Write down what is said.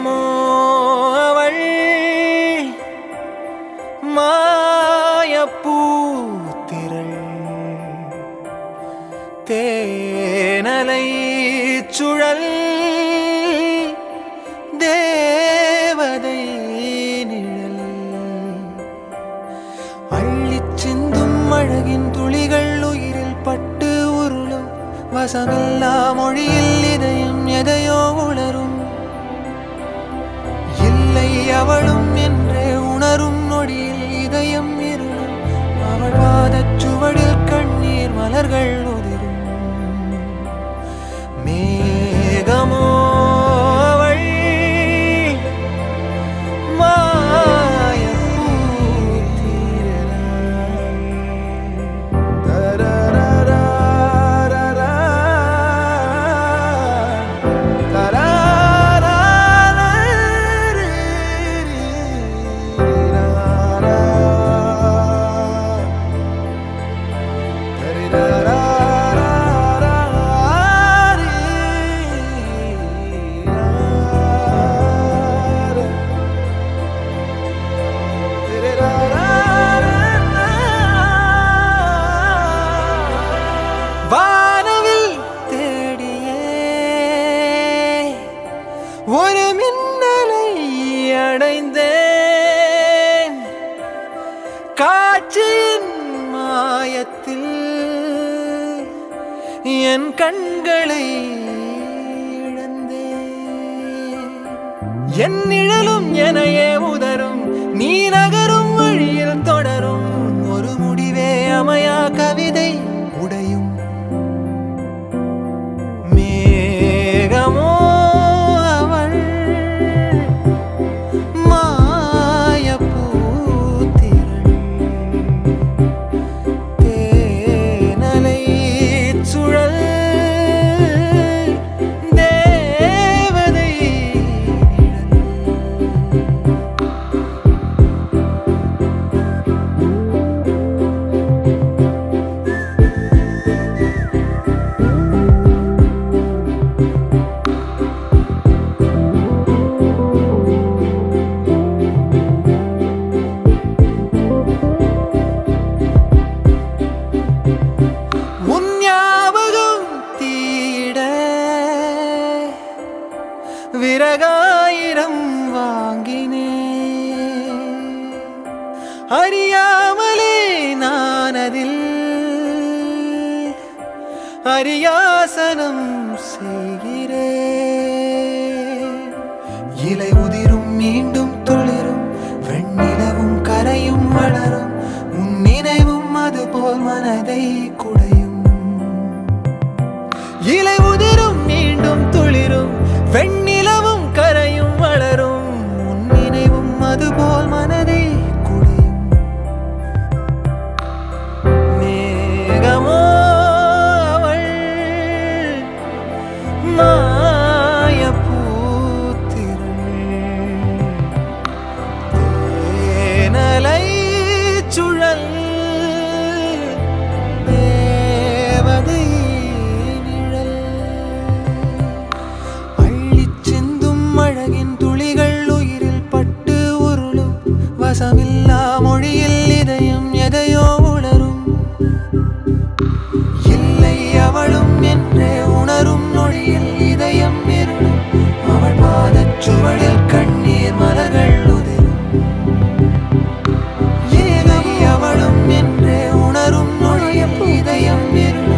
மேகமோ அவள் மாயப்பூத்திரள் தேனலை சுழல் தேவதை நிழல் அள்ளிச் சிந்தும் அழகின் துளிகள் உயிரில் பட்டு உருளும் வசமில்லா மொழியில் இதயம் எதையோ உணரும் இல்லை அவளும் என்றே உணரும் நொடியில் இதயம் இருளும் அவள் பாதச் சுவடில் கண்ணீர் மலர்கள் உதிரும் மேகமோ அவள் வானவில் தேடியே ஒரு மின்னலை அடைந்தேன் காட்சியின் மாயத்தில் என் கண்களை இழந்தேன் என் நிழலும் எனையே உதரும் நீ நகரும் வழியில் தொடரும் ஒரு முடிவே அமையா கவிதை உடையும் மேகமோ அவள் மாயப்பூத்திரள் தேனலை சுழல் தேவதை நிழல் உன் ஞாபகம் தீட விறகாயிரம் வாங்கினேன் அறியாமலே நான் அதில் அரியாசனம் செய்கிறேன் இலை உதிரும் மீண்டும் துளிரும் வெண்ணிலவும் கரையும் வளரும் உன் நினைவும் அதுபோல் மனதை குடையும் இலை உதிரும் மீண்டும் துளிரும் வெண்ணிலவும் கரையும் வளரும் உன் நினைவும் அதுபோல் மனதை குடையும் மேகமோ அவள் மாயப்பூத்திரள் தேனலை சுழல் தேவதை நிழல் அள்ளிச் சிந்தும் அழகின் துளிகள் உயிரில் பட்டு உருளும் வசமில்லா மொழியில் இதயம் எதையோ உணரும் இல்லை அவளும் என்றே உணரும் நொடியில் இதயம் இருளும் அவள் பாதச் சுவடில் கண்ணீர் மலர்கள் உதிரும் இல்லை அவளும் என்றே உணரும் நொடியில் இதயம் இருளும்